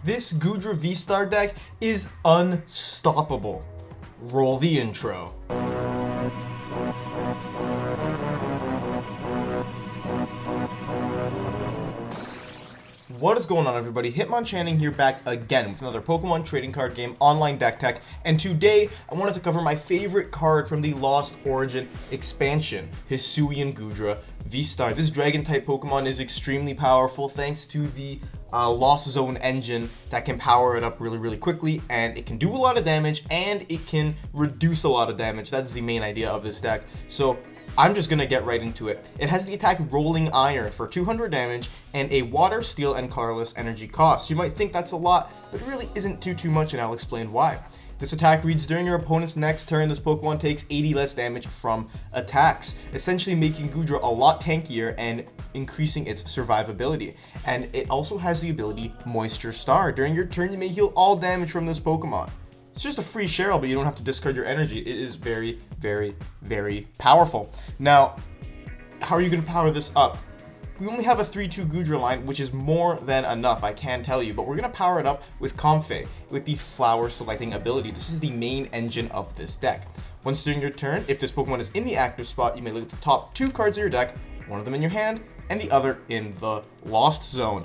This Goodra V-STAR deck is unstoppable. Roll the intro. What is going on, everybody? Hitmonchanting here, back again with another Pokemon trading card game, online deck tech, and today I wanted to cover my favorite card from the Lost Origin expansion, Hisuian Goodra V-STAR. This dragon type Pokemon is extremely powerful thanks to the Lost Zone engine that can power it up really quickly, and it can do a lot of damage and it can reduce a lot of damage. That's the main idea of this deck. So I'm just gonna get right into it. It has the attack Rolling Iron for 200 damage and a Water, Steel, and Colorless energy cost. You might think that's a lot, but it really isn't too much, and I'll explain why. This attack reads, during your opponent's next turn, this Pokemon takes 80 less damage from attacks, essentially making Goodra a lot tankier and increasing its survivability. And it also has the ability Moisture Star. During your turn, you may heal all damage from this Pokemon. It's just a free Cheryl, but you don't have to discard your energy. It is very powerful. Now, how are you going to power this up? We only have a 3-2 Goodra line, which is more than enough, I can tell you, but we're going to power it up with Comfey, with the Flower Selecting ability. This is the main engine of this deck. Once during your turn, if this Pokemon is in the active spot, you may look at the top 2 cards of your deck, one of them in your hand, and the other in the Lost Zone.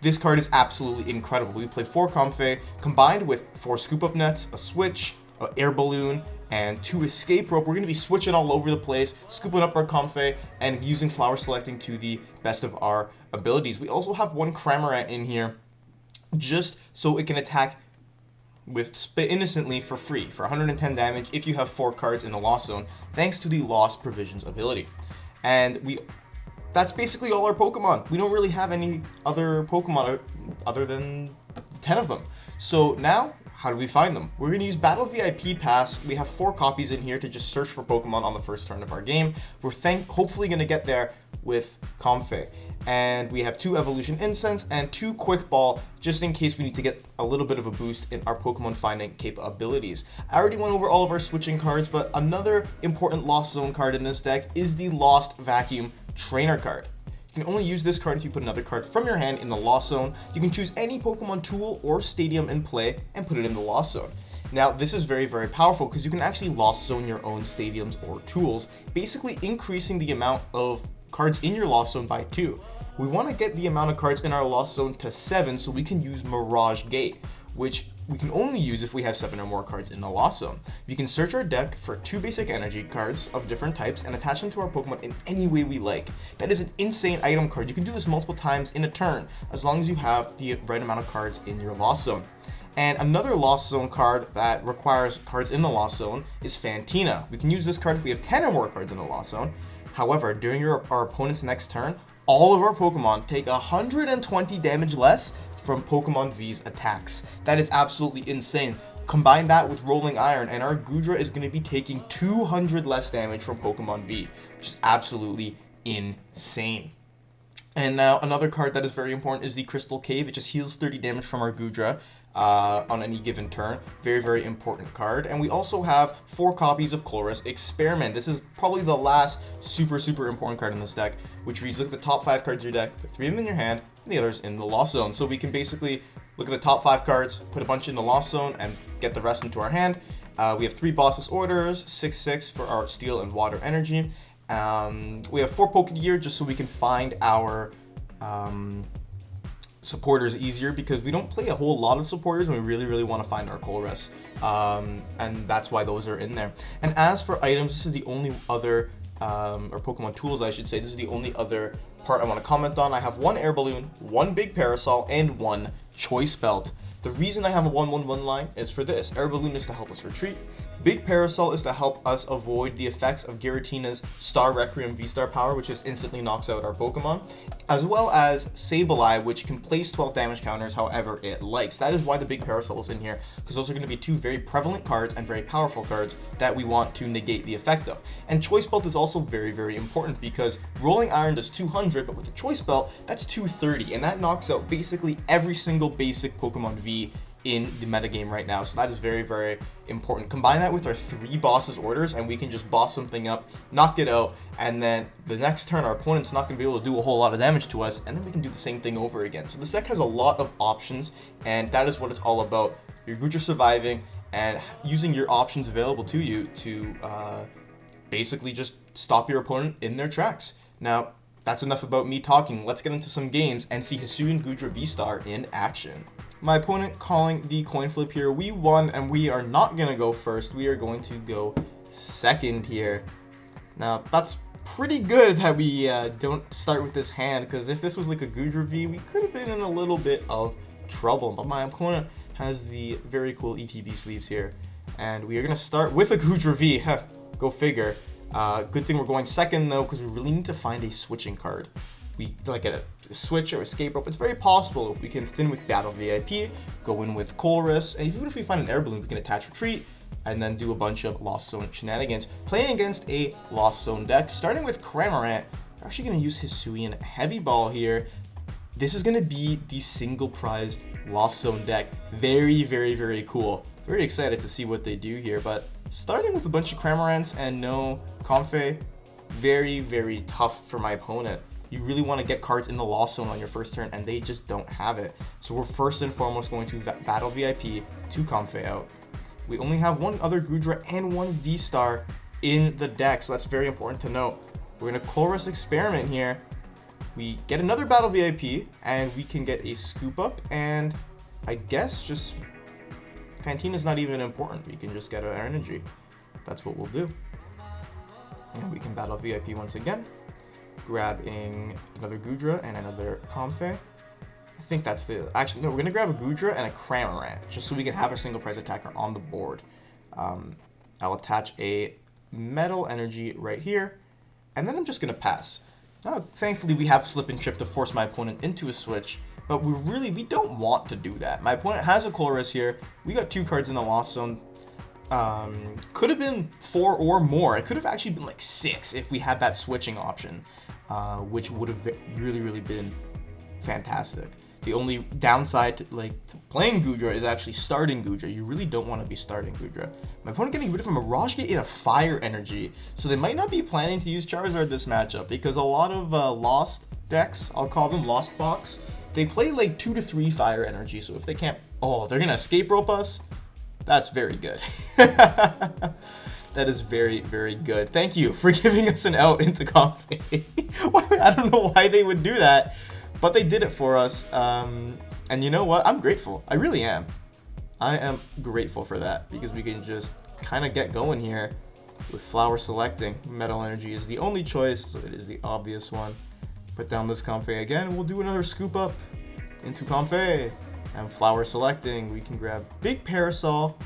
This card is absolutely incredible. We play 4 Comfey, combined with 4 Scoop Up Nets, a Switch, an Air Balloon, and 2 Escape Rope. We're going to be switching all over the place, scooping up our Comfey, and using Flower Selecting to the best of our abilities. We also have 1 Cramorant in here, just so it can attack with innocently for free, for 110 damage if you have 4 cards in the Lost Zone, thanks to the Lost Provisions ability. And that's basically all our Pokemon. We don't really have any other Pokemon other than 10 of them. So now, how do we find them? We're going to use Battle VIP Pass. We have 4 copies in here to just search for Pokemon on the first turn of our game. We're hopefully going to get there with Comfey. And we have 2 Evolution Incense and 2 Quick Ball, just in case we need to get a little bit of a boost in our Pokemon finding capabilities. I already went over all of our switching cards, but another important Lost Zone card in this deck is the Lost Vacuum Trainer card. You can only use this card if you put another card from your hand in the Lost Zone. You can choose any Pokemon tool or stadium in play and put it in the Lost Zone. Now, this is very powerful because you can actually Lost Zone your own stadiums or tools, basically increasing the amount of cards in your Lost Zone by 2. We want to get the amount of cards in our Lost Zone to 7 so we can use Mirage Gate, which we can only use if we have 7 or more cards in the Lost Zone. We can search our deck for 2 basic energy cards of different types and attach them to our Pokemon in any way we like. That is an insane item card. You can do this multiple times in a turn, as long as you have the right amount of cards in your Lost Zone. And another Lost Zone card that requires cards in the Lost Zone is Fantina. We can use this card if we have 10 or more cards in the Lost Zone. However, during our opponent's next turn, all of our Pokemon take 120 damage less from Pokemon V's attacks. That is absolutely insane. Combine that with Rolling Iron, and our Goodra is going to be taking 200 less damage from Pokemon V, which is absolutely insane. And now another card that is very important is the Crystal Cave. It just heals 30 damage from our Goodra on any given turn. Very important card. And we also have 4 copies of Colress Experiment. This is probably the last super important card in this deck, which reads, look at the top 5 cards of your deck, put 3 of them in your hand, and the others in the Lost Zone. So we can basically look at the top 5 cards, put a bunch in the Lost Zone, and get the rest into our hand. We have 3 Boss's Orders, 6 for our Steel and Water energy. We have 4 Pokégear just so we can find our supporters easier, because we don't play a whole lot of supporters and we really want to find our Colress, and that's why those are in there. And as for items, this is the only other or Pokemon tools, I should say, this is the only other part I want to comment on. I have 1 Air Balloon, 1 Big Parasol, and 1 Choice Belt. The reason I have a 1-1-1 line is for this. Air Balloon is to help us retreat. Big Parasol is to help us avoid the effects of Giratina's Star Requiem V-STAR power, which just instantly knocks out our Pokemon, as well as Sableye, which can place 12 damage counters however it likes. That is why the Big Parasol is in here, because those are going to be 2 very prevalent cards and very powerful cards that we want to negate the effect of. And Choice Belt is also very important, because Rolling Iron does 200, but with the Choice Belt, that's 230, and that knocks out basically every single basic Pokemon V in the metagame right now. So that is very, very important. Combine that with our 3 bosses orders, and we can just boss something up, knock it out, and then the next turn our opponent's not going to be able to do a whole lot of damage to us, and then we can do the same thing over again. So this deck has a lot of options, and that is what it's all about. Your Goodra surviving and using your options available to you to basically just stop your opponent in their tracks. Now, that's enough about me talking. Let's get into some games and see Hisuian Goodra VSTAR in action. My opponent calling the coin flip here. We won, and we are not going to go first. We are going to go second here. Now, that's pretty good that we don't start with this hand, because if this was like a Goodra V, we could have been in a little bit of trouble. But my opponent has the very cool ETB sleeves here, and we are going to start with a Goodra V. Huh, go figure. Good thing we're going second, though, because we really need to find a switching card. We like a switch or escape rope. It's very possible if we can thin with Battle VIP, go in with Colress, and even if we find an air balloon, we can attach retreat and then do a bunch of Lost Zone shenanigans. Playing against a Lost Zone deck, starting with Cramorant, we're actually going to use Hisuian Heavy Ball here. This is going to be the single prized Lost Zone deck. Very, very, very cool. Very excited to see what they do here, but starting with a bunch of Cramorants and no Comfey, very, very tough for my opponent. You really want to get cards in the Lost Zone on your first turn, and they just don't have it. So we're first and foremost going to Battle VIP to Comfey out. We only have one other Goodra and one VSTAR in the deck, so that's very important to note. We're going to Colress Experiment here. We get another Battle VIP, and we can get a Scoop Up, and I guess just Fantina's not even important. We can just get our energy. That's what we'll do. And we can Battle VIP once again, grabbing another Goodra and another Comfey. I think that's the... Actually, no, we're going to grab a Goodra and a Cramorant, just so we can have our single prize attacker on the board. I'll attach a Metal Energy right here, and then I'm just going to pass. Now, thankfully, we have Slip and Trip to force my opponent into a switch, but we don't want to do that. My opponent has a Colress here. We got 2 cards in the Lost Zone. Could have been 4 or more. It could have actually been like 6 if we had that switching option, which would have really, really been fantastic. The only downside to playing Goodra is actually starting Goodra. You really don't want to be starting Goodra. My opponent getting rid of a Mirage Gate in a Fire Energy, so they might not be planning to use Charizard this matchup, because a lot of Lost decks, I'll call them Lost Box, they play like 2 to 3 Fire Energy, so if they can't... Oh, they're going to Escape Rope us? That's very good. That is very, very good. Thank you for giving us an out into Comfey. I don't know why they would do that, but they did it for us. And you know what? I'm grateful. I really am. I am grateful for that, because we can just kind of get going here with Flower Selecting. Metal Energy is the only choice, so it is the obvious one. Put down this Comfey again, and we'll do another Scoop Up into Comfey. And Flower Selecting, we can grab Big Parasol.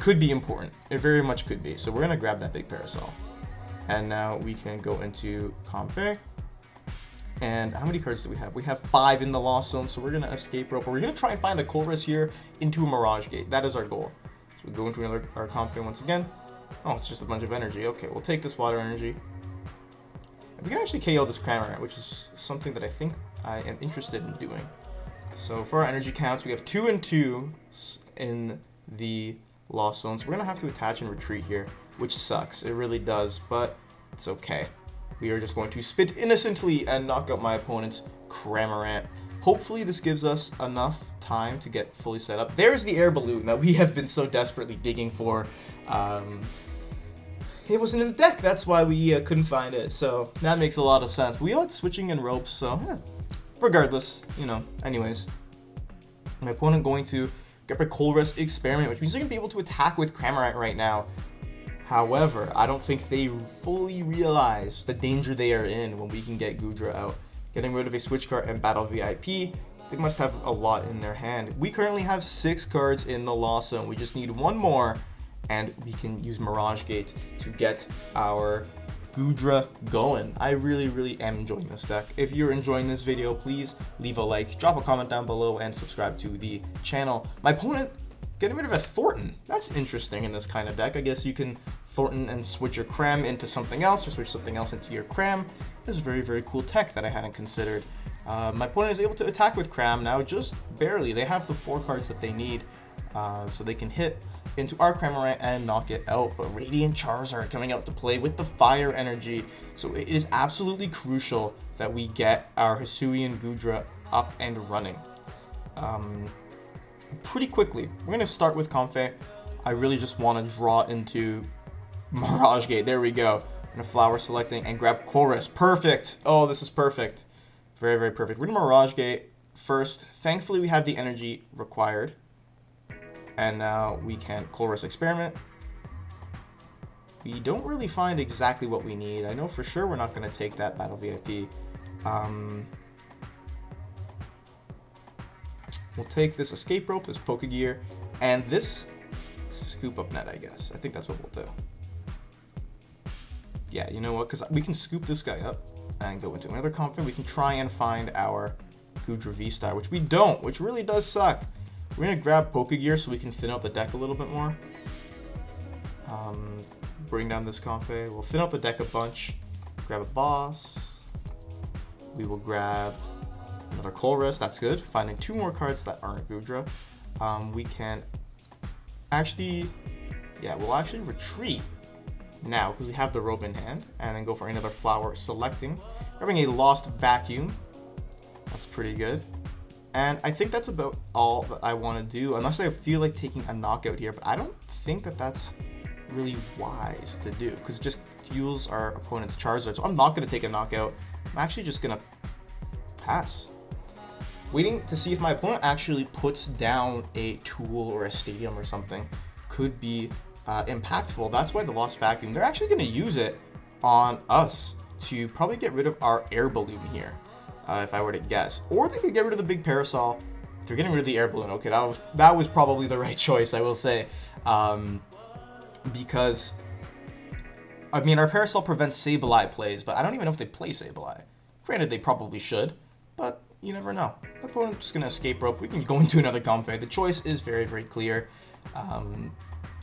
Could be important. It very much could be. So we're going to grab that Big Parasol. And now we can go into Comfey. And how many cards do we have? We have 5 in the Lost Zone, so we're going to Escape Rope. We're going to try and find the Colress here into a Mirage Gate. That is our goal. So we go into our Comfey once again. Oh, it's just a bunch of energy. Okay, we'll take this Water Energy. And we can actually KO this Cramorant, which is something that I think I am interested in doing. So for our energy counts, we have 2 and 2 in the Lost Zone. So we're going to have to attach and retreat here, which sucks. It really does, but it's okay. We are just going to spit innocently and knock out my opponent's Cramorant. Hopefully this gives us enough time to get fully set up. There's the air balloon that we have been so desperately digging for. It wasn't in the deck, that's why we couldn't find it. So that makes a lot of sense. But we all had switching and ropes, so regardless, you know, anyways. My opponent going to get a Colress Experiment, which means they're going to be able to attack with Cramorant right now. However, I don't think they fully realize the danger they are in when we can get Goodra out. Getting rid of a switch card and Battle VIP, they must have a lot in their hand. We currently have 6 cards in the Lost Zone. We just need 1 more, and we can use Mirage Gate to get our Goodra going. I really, really am enjoying this deck. If you're enjoying this video, please leave a like, drop a comment down below, and subscribe to the channel. My opponent getting rid of a Thornton. That's interesting in this kind of deck. I guess you can Thornton and switch your Cram into something else, or switch something else into your Cram. This is very, very cool tech that I hadn't considered. My opponent is able to attack with Cram now, just barely. They have the 4 cards that they need, so they can hit into our Cramorant and knock it out. But Radiant Charizard coming out to play with the fire energy, so it is absolutely crucial that we get our Hisuian Goodra up and running pretty quickly. We're going to start with Comfey. I really just want to draw into Mirage Gate. There we go. I'm going to flower selecting and grab Colress. Perfect. Oh, this is perfect. Very, very perfect. We're going to Mirage Gate first. Thankfully, we have the energy required. And now we can Colress Experiment. We don't really find exactly what we need. I know for sure we're not going to take that Battle VIP. We'll take this Escape Rope, this Pokégear, and this Scoop Up Net, I guess. I think that's what we'll do. Yeah, you know what? Because we can scoop this guy up and go into another Comfey. We can try and find our Goodra VSTAR, which we don't, which really does suck. We're going to grab Pokégear so we can thin out the deck a little bit more. Bring down this Comfey. We'll thin out the deck a bunch. Grab a boss. We will grab another Colress. That's good. Finding 2 more cards that aren't Goodra. We can actually, yeah, we'll actually retreat now because we have the rope in hand, and then go for another flower selecting. Grabbing a Lost Vacuum. That's pretty good. And I think that's about all that I want to do, unless I feel like taking a knockout here, but I don't think that that's really wise to do, because it just fuels our opponent's Charizard. So I'm not going to take a knockout. I'm actually just going to pass. Waiting to see if my opponent actually puts down a tool or a stadium or something could be impactful. That's why the Lost Vacuum, they're actually going to use it on us to probably get rid of our air balloon here. If I were to guess. Or they could get rid of the Big Parasol. If they're getting rid of the air balloon, okay, that was probably the right choice, I will say. Because, I mean, our Parasol prevents Sableye plays, but I don't even know if they play Sableye. Granted, they probably should, but you never know. My opponent's just going to Escape Rope. We can go into another Comfey. The choice is very, very clear.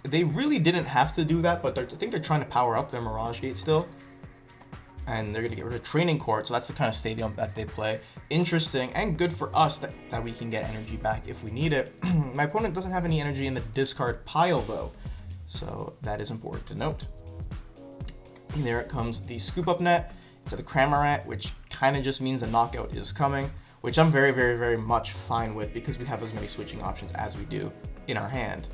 They really didn't have to do that, but I think they're trying to power up their Mirage Gate still. And they're going to get rid of Training Court, so that's the kind of stadium that they play. Interesting, and good for us that we can get energy back if we need it. My opponent doesn't have any energy in the discard pile, though, so that is important to note. And there it comes, the Scoop Up Net to the Cramorant, which kind of just means a knockout is coming, which I'm very, very, very much fine with, because we have as many switching options as we do in our hand.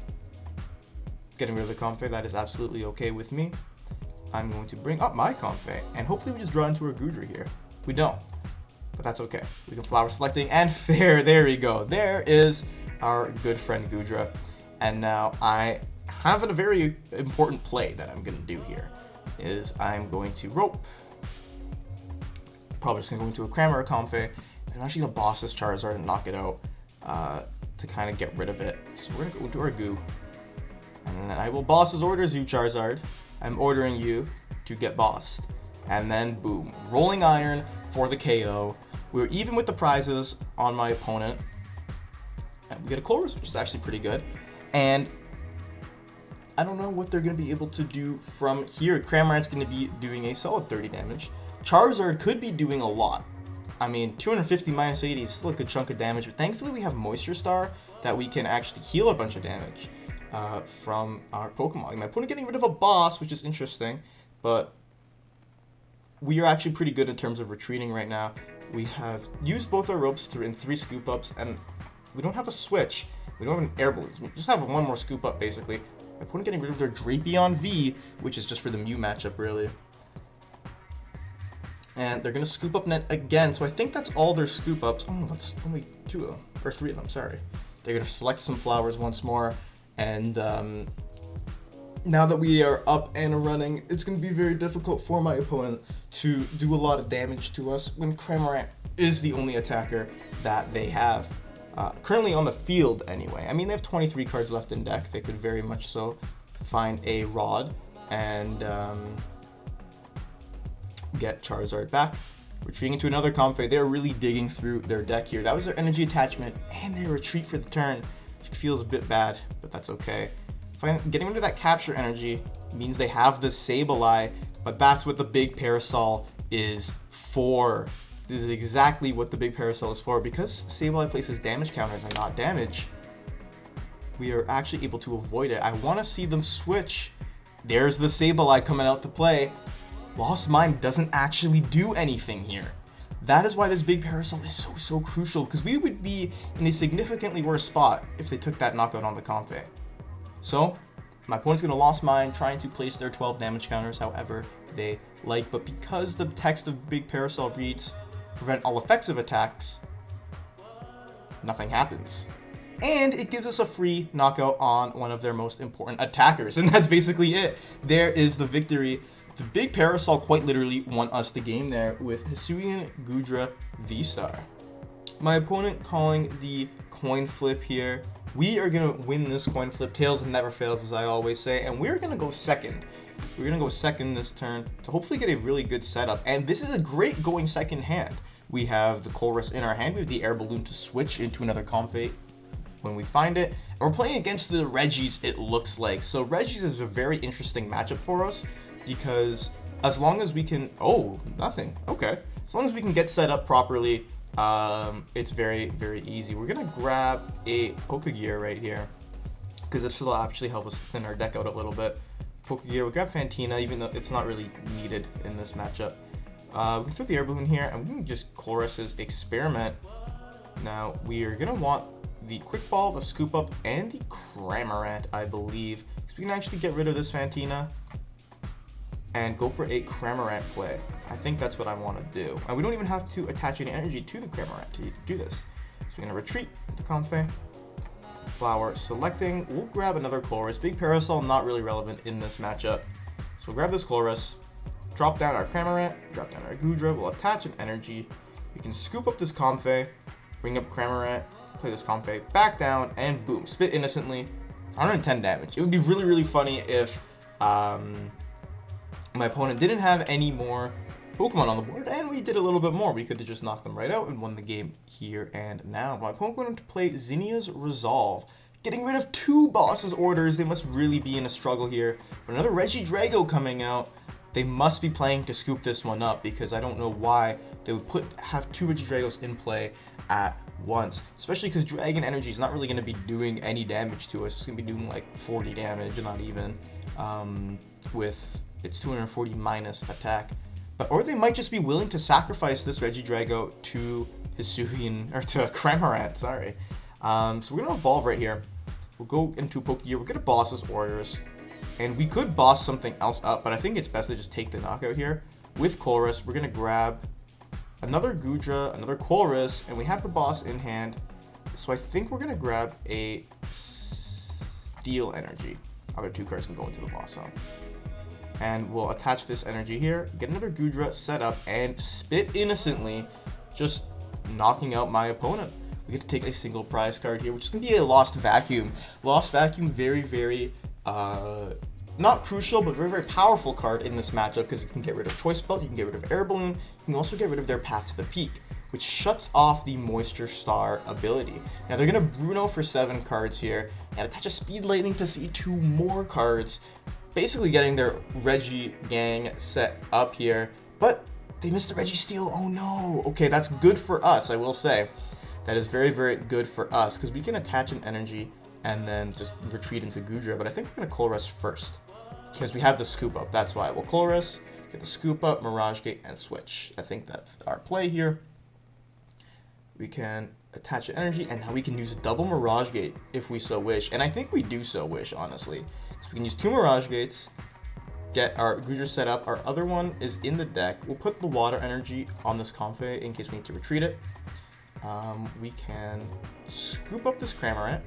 Getting rid of the Comfey, that is absolutely okay with me. I'm going to bring up my Comfey, and hopefully we just draw into our Goodra here. We don't, but that's okay. We can flower selecting, and there we go. There is our good friend Goodra. And now I have a very important play that I'm going to do here, is I'm going to rope. Probably just going to go into a Cramorant Comfey, and I'm actually going to boss this Charizard and knock it out to kind of get rid of it. So we're going to go into our Goo, and then I will boss his orders, you Charizard. I'm ordering you to get bossed. And then boom, Rolling Iron for the KO. We're even with the prizes on my opponent. And we get a Colress, which is actually pretty good. And I don't know what they're going to be able to do from here. Cramorant's going to be doing a solid 30 damage. Charizard could be doing a lot. I mean, 250 minus 80 is still a good chunk of damage, but thankfully we have Moisture Star that we can actually heal a bunch of damage from our Pokemon. My opponent getting rid of a boss, which is interesting, but we are actually pretty good in terms of retreating right now. We have used both our ropes in 3 scoop ups, and we don't have a switch. We don't have an air balloon. We just have one more scoop up, basically. My opponent getting rid of their Drapion V, which is just for the Mew matchup, really. And they're going to scoop up net again, so I think that's all their scoop ups. Oh, that's only 2 of them, or 3 of them, sorry. They're going to select some flowers once more, and now that we are up and running, it's going to be very difficult for my opponent to do a lot of damage to us when Cramorant is the only attacker that they have. Currently on the field, anyway. I mean, they have 23 cards left in deck. They could very much so find a Rod and get Charizard back. Retreating into another Comfey. They're really digging through their deck here. That was their energy attachment, and they retreat for the turn, which feels a bit bad, but that's okay. Getting rid of that capture energy means they have the Sableye, but that's what the Big Parasol is for. This is exactly what the Big Parasol is for. Because Sableye places damage counters and not damage, we are actually able to avoid it. I want to see them switch. There's the Sableye coming out to play. Lost Mine doesn't actually do anything here. That is why this Big Parasol is so crucial, because we would be in a significantly worse spot if they took that knockout on the Comfey. So, my opponent's going to Lost Mine, trying to place their 12 damage counters however they like, but because the text of Big Parasol reads, prevent all offensive attacks, nothing happens. And it gives us a free knockout on one of their most important attackers, and that's basically it. There is the victory. The Big Parasol quite literally won us the game there with Hisuian Goodra VSTAR. My opponent calling the coin flip here. We are going to win this coin flip. Tails never fails, as I always say, and we're going to go second. We're going to go second this turn to hopefully get a really good setup, and this is a great going second hand. We have the Colress in our hand. We have the air balloon to switch into another Comfey when we find it. And we're playing against the Regis, it looks like. So Regis is a very interesting matchup for us, because as long as we can, oh, nothing, okay. As long as we can get set up properly, it's very easy. We're gonna grab a Pokégear right here, because this will actually help us thin our deck out a little bit. Pokégear, we grab Fantina, even though it's not really needed in this matchup. We can throw the air balloon here, and we can just Colress's Experiment. Now, we are gonna want the Quick Ball, the Scoop Up, and the Cramorant, I believe, because we can actually get rid of this Fantina and go for a Cramorant play. I think that's what I want to do. And we don't even have to attach any energy to the Cramorant to do this. So we're going to retreat into Comfey. Flower selecting. We'll grab another Colress. Big Parasol not really relevant in this matchup. So we'll grab this Colress, drop down our Cramorant, drop down our Goodra. We'll attach an energy. We can scoop up this Comfey, bring up Cramorant, play this Comfey back down, and boom, spit innocently. 110 damage. It would be really funny if my opponent didn't have any more Pokemon on the board, and we did a little bit more. We could have just knocked them right out and won the game here and now. My opponent going to play Zinnia's Resolve, getting rid of 2 boss's orders. They must really be in a struggle here. But another Regidrago coming out. They must be playing to scoop this one up, because I don't know why they would have 2 Regidragos in play at once, especially because Dragon Energy is not really going to be doing any damage to us. It's going to be doing like 40 damage, not even, with its 240 minus attack. But or they might just be willing to sacrifice this Regidrago to Hisuian, or to Cramorant, sorry. So we're gonna evolve right here. We'll go into Pokégear. We're gonna boss his orders, and we could boss something else up, but I think it's best to just take the knockout here. With Colress, we're gonna grab another Goodra, another Colress, and we have the boss in hand. So I think we're gonna grab a Steel Energy. Other 2 cards can go into the boss zone. And we'll attach this energy here, get another Goodra set up, and spit innocently, just knocking out my opponent. We get to take a single prize card here, which is going to be a Lost Vacuum. Lost Vacuum, very, not crucial, but very powerful card in this matchup, because you can get rid of Choice Belt, you can get rid of Air Balloon, you can also get rid of their Path to the Peak, which shuts off the Moisture Star ability. Now they're going to Bruno for 7 cards here, and attach a Speed Lightning to see 2 more cards, basically getting their Regi gang set up here, but they missed the Registeel. Oh no. Okay, that's good for us, I will say. That is very good for us, because we can attach an energy and then just retreat into Goodra, but I think we're going to Colress first, because we have the Scoop Up. That's why we'll Colress, get the Scoop Up, Mirage Gate, and switch. I think that's our play here. We can attach an energy, and now we can use a double Mirage Gate if we so wish, and I think we do so wish, honestly. So we can use 2 Mirage Gates, get our Goodra set up. Our other one is in the deck. We'll put the Water Energy on this Comfey in case we need to retreat it. We can scoop up this Cramorant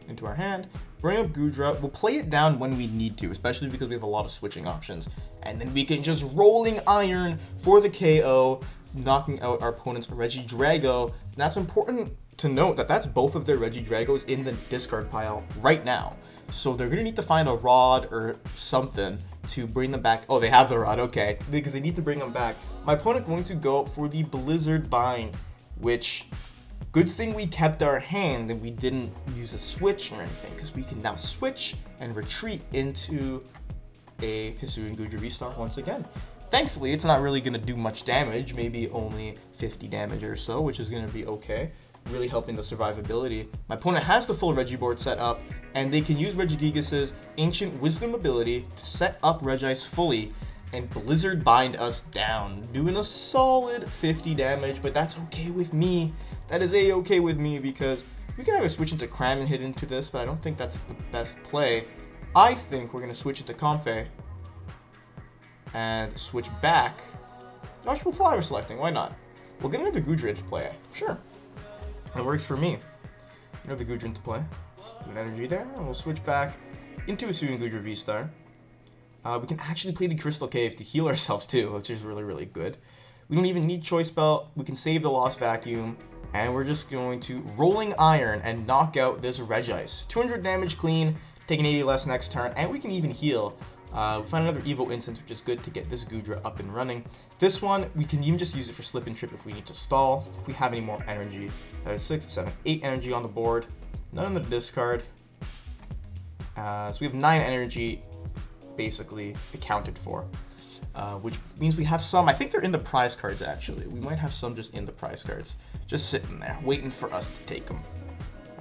into our hand, bring up Goodra. We'll play it down when we need to, especially because we have a lot of switching options. And then we can just Rolling Iron for the KO, knocking out our opponent's Regidrago. That's important to note that that's both of their Regidragos in the discard pile right now. So they're going to need to find a Rod or something to bring them back. Oh, they have the Rod, okay, because they need to bring them back. My opponent going to go for the Blizzard Bind, which, good thing we kept our hand and we didn't use a switch or anything, because we can now switch and retreat into a Hisuian Goodra VSTAR once again. Thankfully, it's not really going to do much damage, maybe only 50 damage or so, which is going to be okay, really helping the survivability. My opponent has the full Regi board set up, and they can use Regigigas' Ancient Wisdom ability to set up Regice fully and Blizzard Bind us down, doing a solid 50 damage, but that's okay with me. That is a-okay with me because we can either switch into Cram and hit into this, but I don't think that's the best play. I think we're going to switch into Comfey and switch back. Watchful Flower selecting, why not? We'll get another Goodra into play. Sure. That works for me. Another Goodra into play. Put an energy there, and we'll switch back into a Hisuian Goodra V-Star. We can actually play the Crystal Cave to heal ourselves too, which is really, really good. We don't even need Choice Belt. We can save the Lost Vacuum, and we're just going to Rolling Iron and knock out this Regice. 200 damage clean, take an 80 less next turn, and we can even heal. We find another Evo Incense, which is good to get this Goodra up and running. This one, we can even just use it for Slip and Trip if we need to stall, if we have any more energy. That is 6, 7, 8 energy on the board, none on the discard. So we have 9 energy basically accounted for, which means we have some. I think they're in the prize cards actually. We might have some just in the prize cards, just sitting there, waiting for us to take them.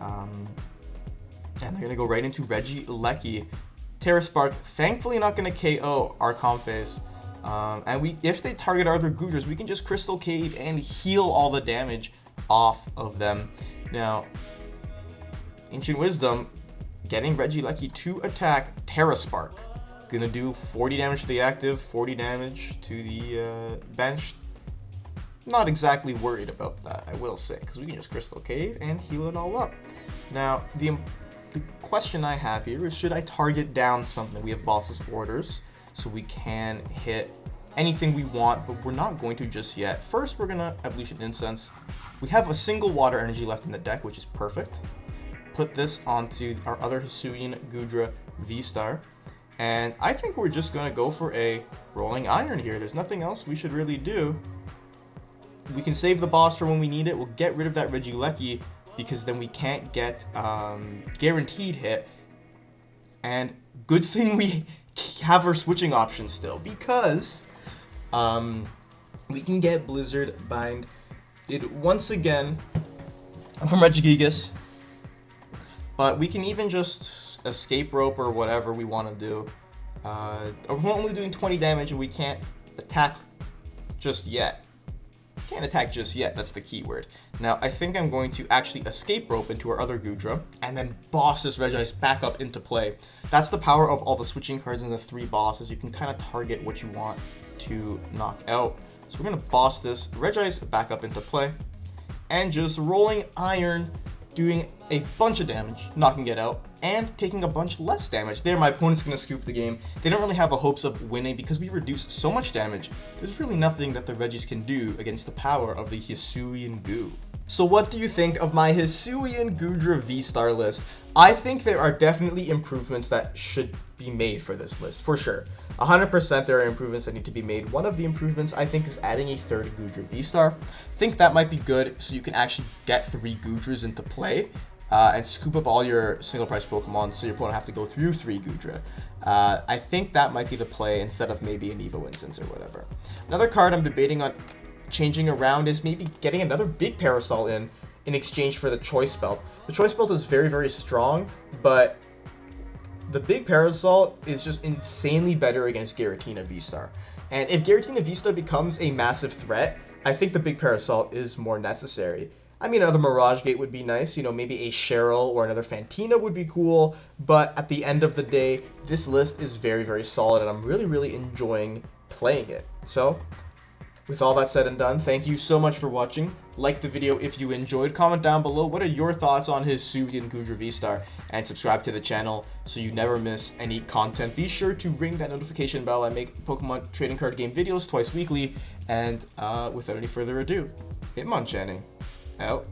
And they're going to go right into Regieleki. Terra Spark, thankfully not going to KO our Comfeys. And if they target our other Goodras, we can just Crystal Cave and heal all the damage off of them. Now, Ancient Wisdom, getting Regieleki to attack Terra Spark. Gonna do 40 damage to the active, 40 damage to the bench. Not exactly worried about that, I will say, because we can just Crystal Cave and heal it all up. Now, the question I have here is, should I target down something? We have Boss's Orders, so we can hit anything we want, but we're not going to just yet. First, we're gonna Evolution Incense. We have a single water energy left in the deck, which is perfect. Put this onto our other Hisuian Goodra V-Star. And I think we're just going to go for a Rolling Iron here. There's nothing else we should really do. We can save the boss for when we need it. We'll get rid of that Regieleki because then we can't get guaranteed hit. And good thing we have our switching options still, because we can get Blizzard Bind it once again from Regigigas. But we can even just Escape Rope or whatever we want to do. We're only doing 20 damage and we can't attack just yet. Can't attack just yet, that's the key word. Now, I think I'm going to actually Escape Rope into our other Goodra and then boss this Regice back up into play. That's the power of all the switching cards and the 3 bosses. You can kind of target what you want to knock out. So we're going to boss this Regice back up into play and just Rolling Iron, doing a bunch of damage, knocking it out, and taking a bunch less damage. There, my opponent's going to scoop the game. They don't really have a hopes of winning because we reduced so much damage. There's really nothing that the Regis can do against the power of the Hisuian Goo. So what do you think of my Hisuian Goodra V-Star list? I think there are definitely improvements that should be made for this list, for sure. 100% there are improvements that need to be made. One of the improvements, I think, is adding a 3rd Goodra V-Star. I think that might be good so you can actually get 3 Goodras into play and scoop up all your single price Pokemon so your opponent have to go through 3 Goodra. I think that might be the play instead of maybe an Evo Incense or whatever. Another card I'm debating on changing around is maybe getting another Big Parasol in exchange for the Choice Belt. The Choice Belt is very, very strong, but the Big Parasol is just insanely better against Giratina V-Star. And if Giratina V-Star becomes a massive threat, I think the Big Parasol is more necessary. I mean, another Mirage Gate would be nice, you know, maybe a Cheryl or another Fantina would be cool, but at the end of the day, this list is very, very solid, and I'm really, really enjoying playing it. So, with all that said and done, thank you so much for watching. Like the video if you enjoyed. Comment down below what are your thoughts on Hisuian Goodra V-Star, and subscribe to the channel so you never miss any content. Be sure to ring that notification bell. I make Pokemon trading card game videos twice weekly, and without any further ado, Hitmonchanting out.